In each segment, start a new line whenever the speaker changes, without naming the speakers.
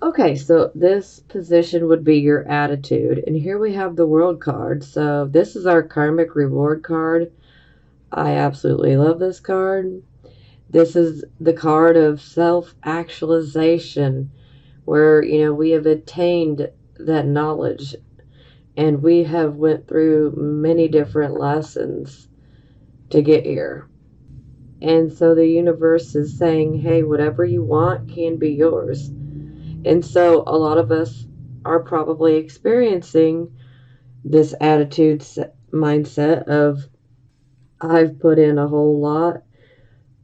Okay, so this position would be your attitude. And here we have the World card. So this is our karmic reward card. I absolutely love this card. This is the card of self-actualization, where, we have attained that knowledge and we have went through many different lessons to get here. And so the universe is saying, hey, whatever you want can be yours. And so a lot of us are probably experiencing this attitude mindset of, I've put in a whole lot.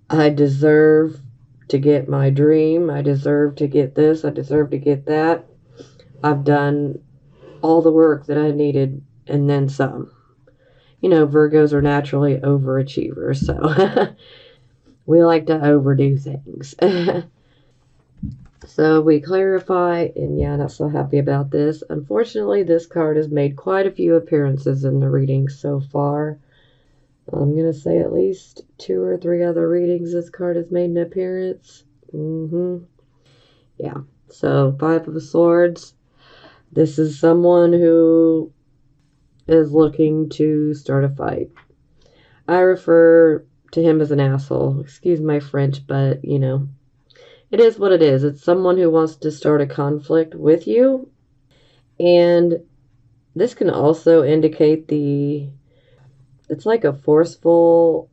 I deserve to get my dream. I deserve to get this. I deserve to get that. I've done all the work that I needed and then some. Virgos are naturally overachievers, so we like to overdo things. So we clarify, and yeah, not so happy about this. Unfortunately, this card has made quite a few appearances in the readings so far. I'm going to say at least 2 or 3 other readings this card has made an appearance. Yeah. So, Five of Swords. This is someone who is looking to start a fight. I refer to him as an asshole. Excuse my French, but, it is what it is. It's someone who wants to start a conflict with you. And this can also indicate it's like a forceful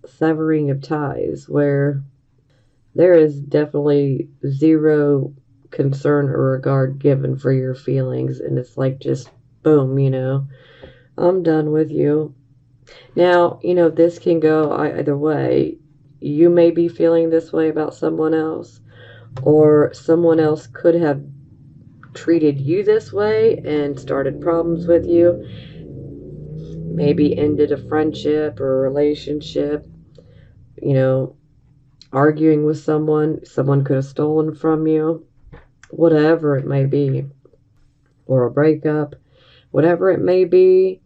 severing of ties where there is definitely zero concern or regard given for your feelings. And it's like just boom, I'm done with you. Now, this can go either way. You may be feeling this way about someone else, or someone else could have treated you this way and started problems with you. Maybe ended a friendship or a relationship, arguing with someone. Someone could have stolen from you, whatever it may be, or a breakup, whatever it may be.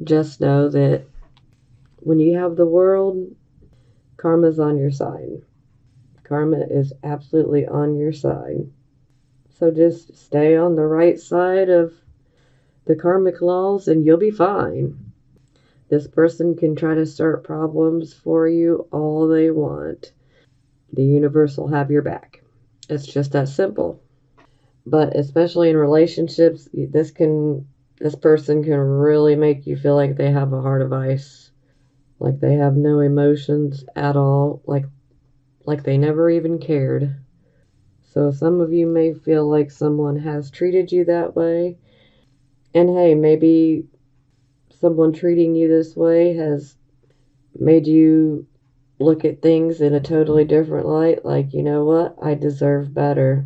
Just know that when you have the world, karma's on your side. Karma is absolutely on your side. So just stay on the right side of the karmic laws and you'll be fine. This person can try to start problems for you all they want. The universe will have your back. It's just that simple. But especially in relationships, this person can really make you feel like they have a heart of ice. Like they have no emotions at all. Like they never even cared. So some of you may feel like someone has treated you that way. And hey, maybe someone treating you this way has made you look at things in a totally different light. Like, you know what? I deserve better.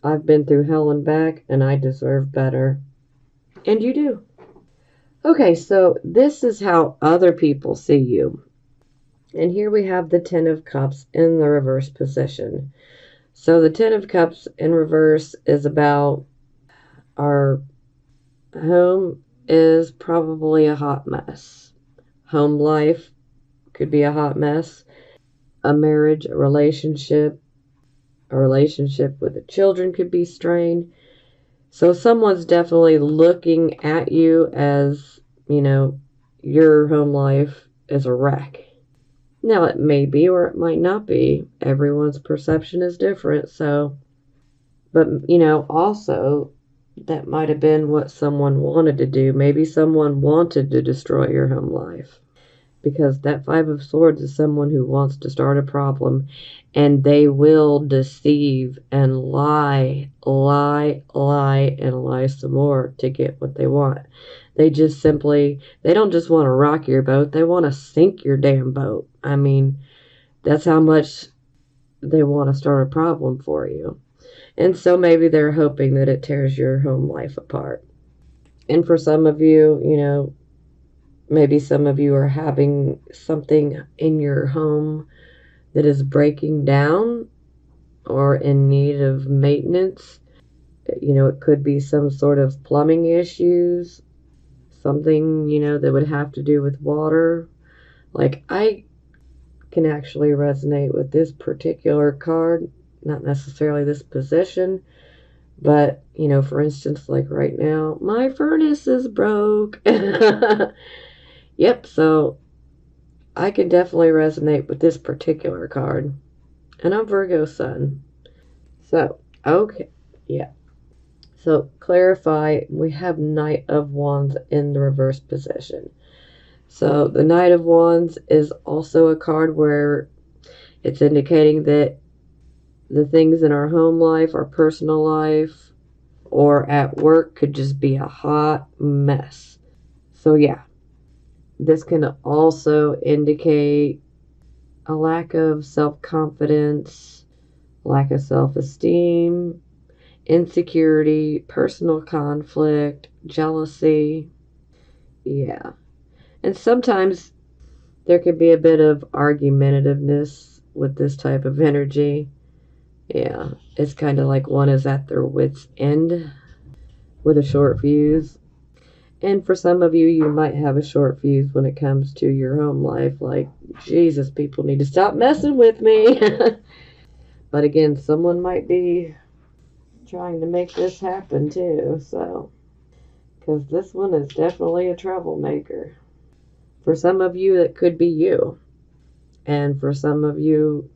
I've been through hell and back, and I deserve better. And you do. Okay, so this is how other people see you. And here we have the Ten of Cups in the reverse position. So the Ten of Cups in reverse is about our home is probably a hot mess. Home life could be a hot mess. A marriage, a relationship with the children could be strained. So someone's definitely looking at you as, your home life is a wreck. Now, it may be or it might not be. Everyone's perception is different. So, but, also that might have been what someone wanted to do. Maybe someone wanted to destroy your home life. Because that Five of Swords is someone who wants to start a problem, and they will deceive and lie, and lie some more to get what they want. They don't just want to rock your boat, they want to sink your damn boat. I mean, that's how much they want to start a problem for you. And so maybe they're hoping that it tears your home life apart. And for some of you, maybe some of you are having something in your home that is breaking down or in need of maintenance. It could be some sort of plumbing issues, something, that would have to do with water. Like, I can actually resonate with this particular card not necessarily this position, but, for instance, like right now, my furnace is broke. Yep, so I can definitely resonate with this particular card. And I'm Virgo sun. So, okay, yeah. So, clarify, we have Knight of Wands in the reverse position. So, the Knight of Wands is also a card where it's indicating that the things in our home life, our personal life, or at work could just be a hot mess. So, yeah, this can also indicate a lack of self-confidence, lack of self-esteem, insecurity, personal conflict, jealousy. Yeah. And sometimes there can be a bit of argumentativeness with this type of energy. Yeah. It's kind of like one is at their wits' end with a short fuse. And for some of you, you might have a short fuse when it comes to your home life. Like, Jesus, people need to stop messing with me. But again, someone might be trying to make this happen too. So, because this one is definitely a troublemaker. For some of you, it could be you. And for some of you,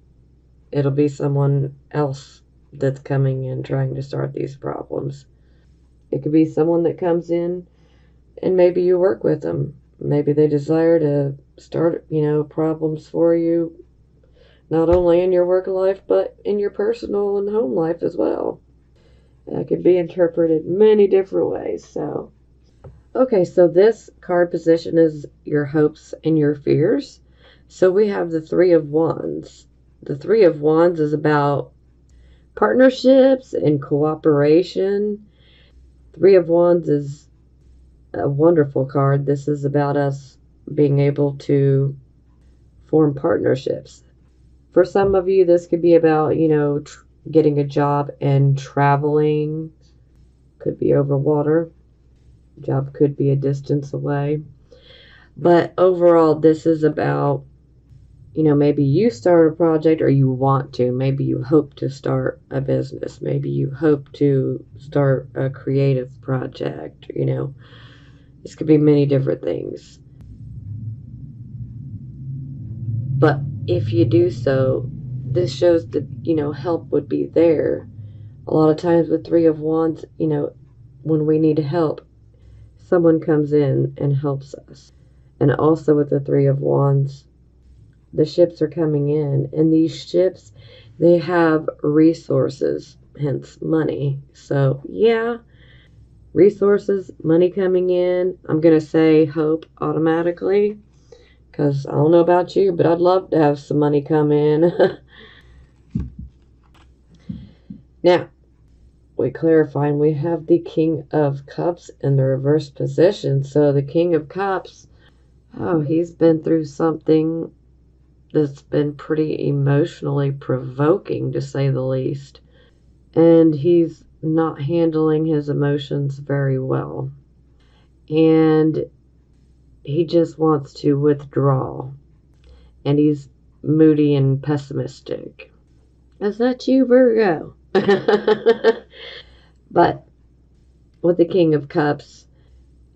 it'll be someone else that's coming in trying to start these problems. It could be someone that comes in and maybe you work with them. Maybe they desire to start, problems for you, not only in your work life, but in your personal and home life as well. That could be interpreted many different ways. So, okay, so this card position is your hopes and your fears. So we have the Three of Wands. The Three of Wands is about partnerships and cooperation. Three of Wands is a wonderful card. This is about us being able to form partnerships. For some of you, this could be about, getting a job and traveling. Could be over water. Job could be a distance away. But overall, this is about, maybe you start a project or you want to. Maybe you hope to start a business. Maybe you hope to start a creative project, This could be many different things. But if you do so, this shows that, help would be there. A lot of times with Three of Wands, when we need help, someone comes in and helps us. And also with the Three of Wands, the ships are coming in. And these ships, they have resources, hence money. So, yeah, resources, money coming in. I'm going to say hope automatically. Because I don't know about you, but I'd love to have some money come in. Now, we clarify, and we have the King of Cups in the reverse position. So the King of Cups, he's been through something that's been pretty emotionally provoking, to say the least. And he's not handling his emotions very well. And he just wants to withdraw. And he's moody and pessimistic. Is that you, Virgo? But with the King of Cups,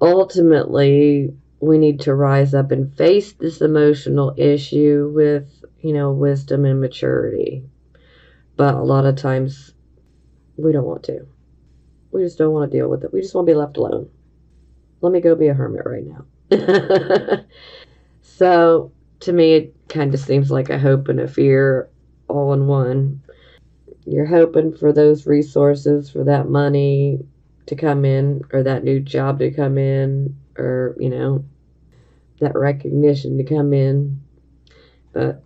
ultimately, we need to rise up and face this emotional issue with, wisdom and maturity. But a lot of times, we don't want to. We just don't want to deal with it. We just want to be left alone. Let me go be a hermit right now. So, to me, it kind of seems like a hope and a fear all in one. You're hoping for those resources, for that money to come in, or that new job to come in, or, that recognition to come in. But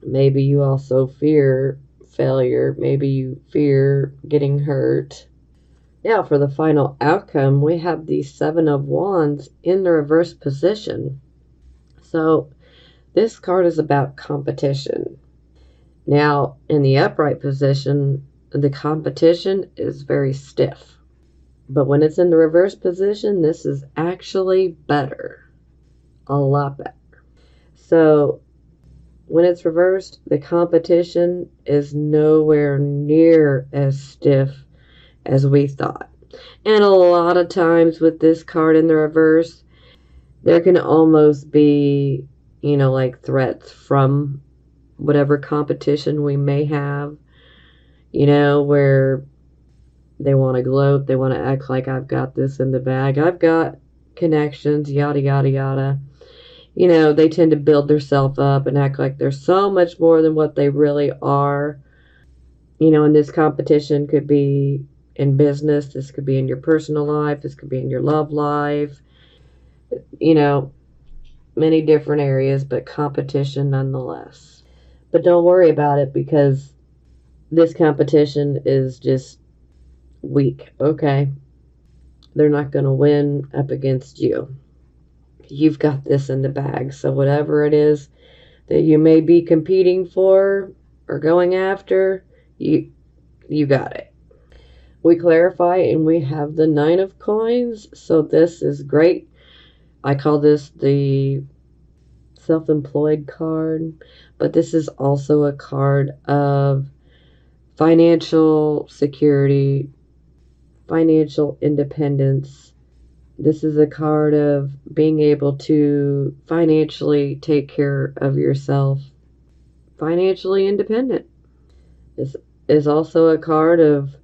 maybe you also fear failure. Maybe you fear getting hurt. Now, for the final outcome, we have the Seven of Wands in the reverse position. So, this card is about competition. Now, in the upright position, the competition is very stiff. But when it's in the reverse position, this is actually better. A lot better. So, when it's reversed, the competition is nowhere near as stiff as we thought. And a lot of times with this card in the reverse, there can almost be, like threats from whatever competition we may have, where they want to gloat, they want to act like I've got this in the bag, I've got connections, yada, yada, yada. They tend to build themselves up and act like they're so much more than what they really are. And this competition could be in business, this could be in your personal life, this could be in your love life, you know, many different areas, but competition nonetheless. But don't worry about it because this competition is just weak, okay? They're not going to win up against you. You've got this in the bag. So, whatever it is that you may be competing for or going after, you got it. We clarify and we have the 9 of coins. So, this is great. I call this the self-employed card, but this is also a card of financial security, financial independence. This is a card of being able to financially take care of yourself, financially independent. This is also a card of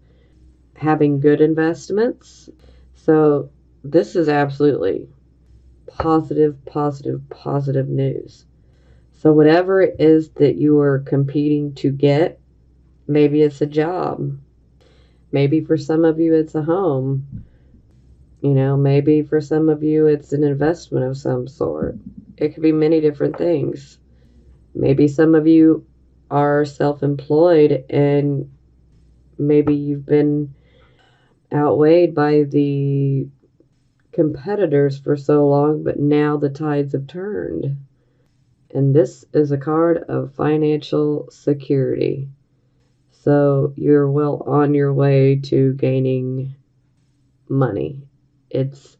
having good investments. So this is absolutely positive, positive, positive news. So whatever it is that you are competing to get, maybe it's a job. Maybe for some of you it's a home. Maybe for some of you it's an investment of some sort. It could be many different things. Maybe some of you are self-employed and maybe you've been outweighed by the competitors for so long, but now the tides have turned. And this is a card of financial security. So you're well on your way to gaining money. It's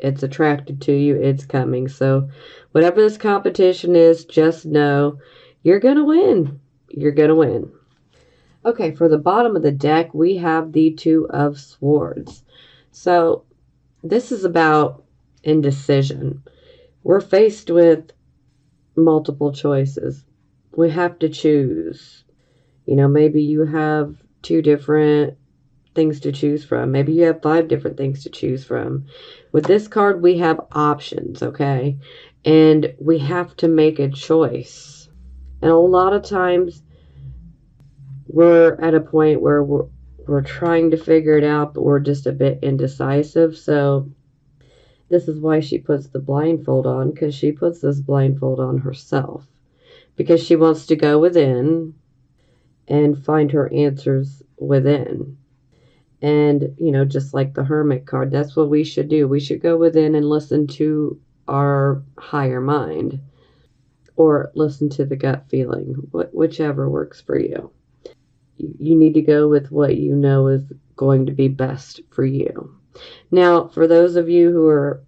attracted to you. It's coming. So whatever this competition is, just know you're going to win. You're going to win. Okay, for the bottom of the deck, we have the 2 of Swords. So this is about indecision. We're faced with multiple choices. We have to choose. Maybe you have 2 different things to choose from. Maybe you have 5 different things to choose from. With this card, we have options, okay? And we have to make a choice. And a lot of times, we're at a point where we're trying to figure it out, but we're just a bit indecisive. So this is why she puts the blindfold on, because she puts this blindfold on herself. Because she wants to go within and find her answers within. And, just like the Hermit card, that's what we should do. We should go within and listen to our higher mind or listen to the gut feeling, whichever works for you. You need to go with what you know is going to be best for you. Now, for those of you who are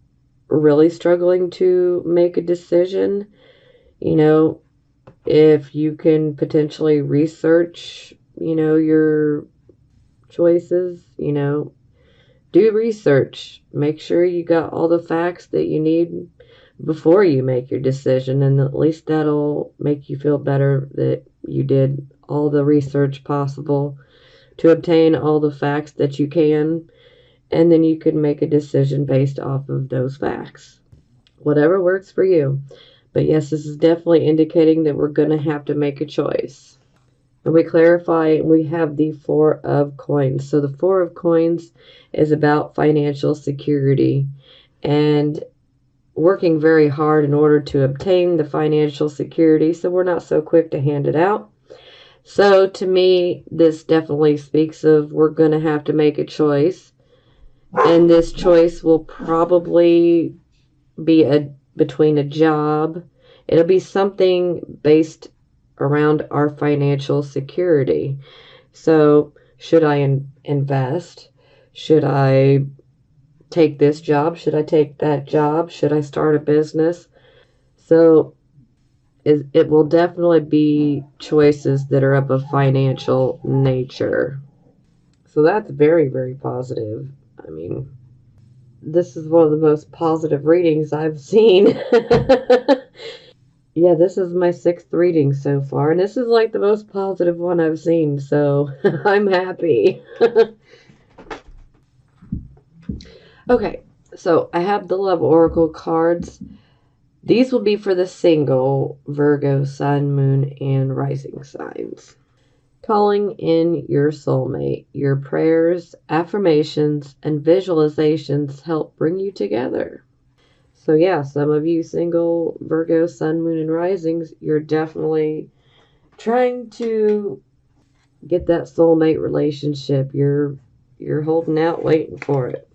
really struggling to make a decision, if you can potentially research, your choices, do research. Make sure you got all the facts that you need before you make your decision, and at least that'll make you feel better that you did all the research possible to obtain all the facts that you can, and then you can make a decision based off of those facts. Whatever works for you. But yes, this is definitely indicating that we're going to have to make a choice. And we clarify, we have the 4 of Coins. So the 4 of Coins is about financial security and working very hard in order to obtain the financial security. So we're not so quick to hand it out. So to me, this definitely speaks of we're going to have to make a choice. And this choice will probably be between a job. It'll be something based around our financial security. So should I invest? Should I take this job? Should I take that job? Should I start a business? So it will definitely be choices that are of a financial nature. So that's very, very positive. I mean, this is one of the most positive readings I've seen. Yeah, this is my sixth reading so far, and this is like the most positive one I've seen, so I'm happy. Okay, so I have the Love Oracle cards. These will be for the single Virgo, Sun, Moon, and Rising signs. Calling in your soulmate. Your prayers, affirmations, and visualizations help bring you together. So yeah, some of you single Virgo, Sun, Moon, and Risings, you're definitely trying to get that soulmate relationship. You're holding out, waiting for it.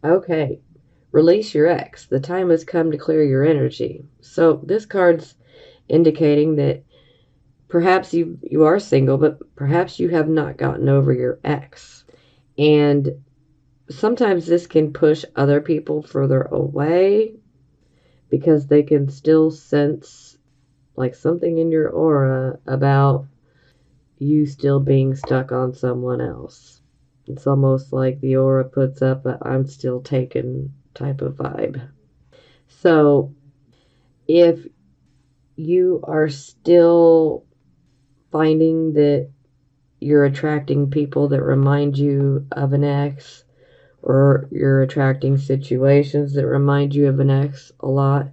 Okay, release your ex. The time has come to clear your energy. So this card's indicating that perhaps you are single, but perhaps you have not gotten over your ex. And sometimes this can push other people further away because they can still sense like something in your aura about you still being stuck on someone else. It's almost like the aura puts up a I'm still taken type of vibe. So if you are still finding that you're attracting people that remind you of an ex, or you're attracting situations that remind you of an ex a lot,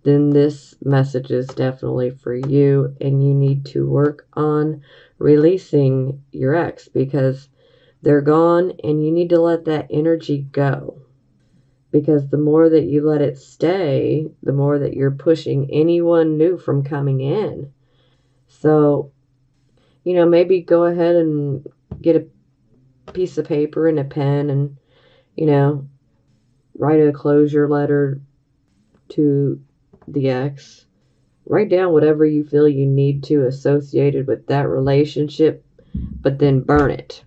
then this message is definitely for you, and you need to work on releasing your ex because they're gone and you need to let that energy go. Because the more that you let it stay, the more that you're pushing anyone new from coming in. So, maybe go ahead and get a piece of paper and a pen and, you know, write a closure letter to the ex. Write down whatever you feel you need to associated with that relationship, but then burn it.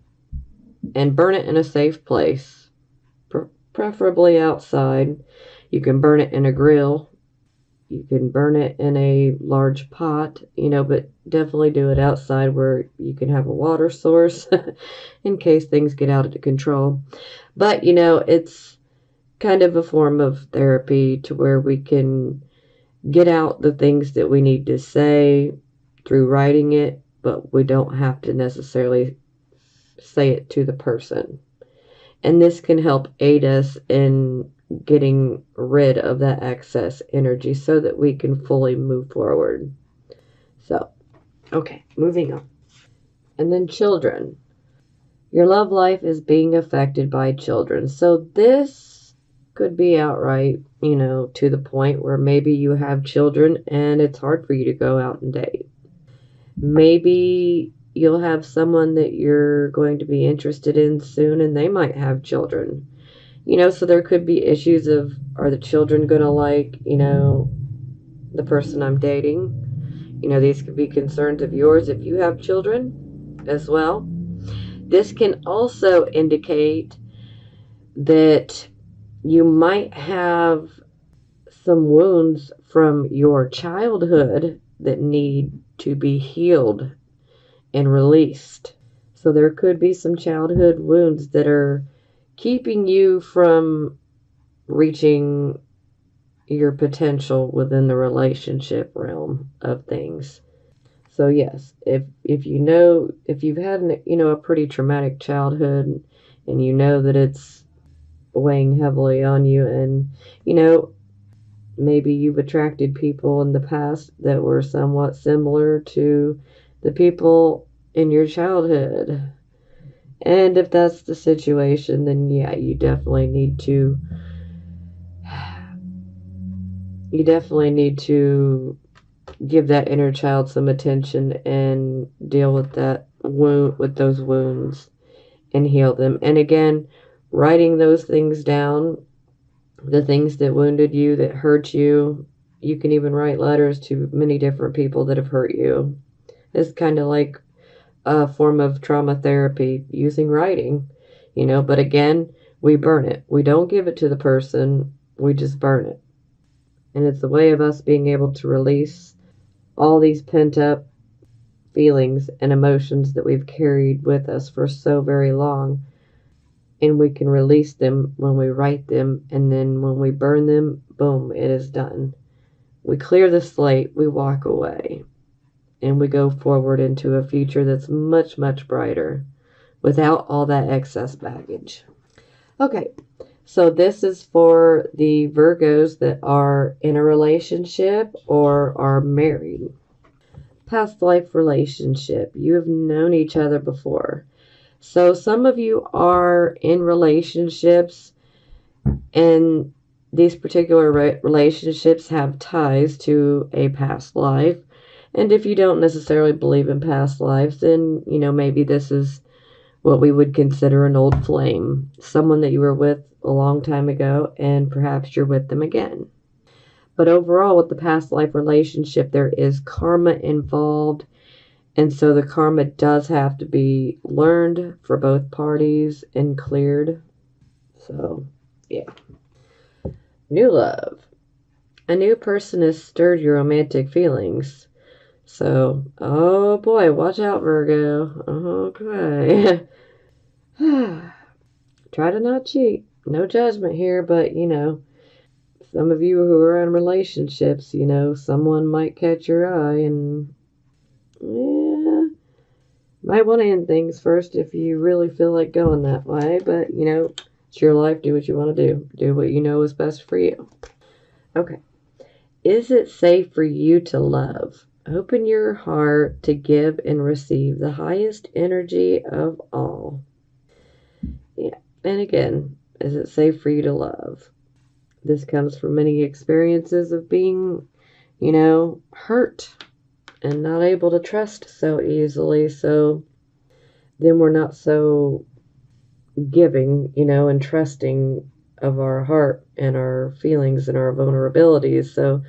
And burn it in a safe place, preferably outside. You can burn it in a grill. You can burn it in a large pot, but definitely do it outside where you can have a water source in case things get out of control. But, it's kind of a form of therapy to where we can get out the things that we need to say through writing it, but we don't have to necessarily say it to the person. And this can help aid us in getting rid of that excess energy so that we can fully move forward. So, okay, moving on. And then children. Your love life is being affected by children. So this could be outright, to the point where maybe you have children and it's hard for you to go out and date. Maybe you'll have someone that you're going to be interested in soon and they might have children. So there could be issues of, are the children going to like, the person I'm dating? These could be concerns of yours if you have children as well. This can also indicate that you might have some wounds from your childhood that need to be healed and released. So there could be some childhood wounds that are keeping you from reaching your potential within the relationship realm of things. So yes, if you've had a pretty traumatic childhood and you know that it's weighing heavily on you, and maybe you've attracted people in the past that were somewhat similar to the people in your childhood. And if that's the situation, then yeah, you definitely need to give that inner child some attention and deal with that wound, with those wounds, and heal them. And again, writing those things down, the things that wounded you, that hurt you. You can even write letters to many different people that have hurt you. It's kind of like a form of trauma therapy using writing, but again, we burn it. We don't give it to the person, we just burn it. And it's a way of us being able to release all these pent up feelings and emotions that we've carried with us for so very long. And we can release them when we write them. And then when we burn them, boom, it is done. We clear the slate, we walk away, and we go forward into a future that's much, much brighter without all that excess baggage. Okay, so this is for the Virgos that are in a relationship or are married. Past life relationship. You have known each other before. So some of you are in relationships, and these particular relationships have ties to a past life. And if you don't necessarily believe in past lives, then, maybe this is what we would consider an old flame, someone that you were with a long time ago, and perhaps you're with them again. But overall, with the past life relationship, there is karma involved, and so the karma does have to be learned for both parties and cleared. So, yeah. New love. A new person has stirred your romantic feelings. So, oh boy, watch out, Virgo. Okay. Try to not cheat. No judgment here, but some of you who are in relationships, someone might catch your eye and, yeah, might want to end things first if you really feel like going that way, but it's your life. Do what you want to do. Do what you know is best for you. Okay. Is it safe for you to love? Open your heart to give and receive the highest energy of all. Yeah. And again, is it safe for you to love? This comes from many experiences of being, hurt and not able to trust so easily. So then we're not so giving, and trusting of our heart and our feelings and our vulnerabilities. So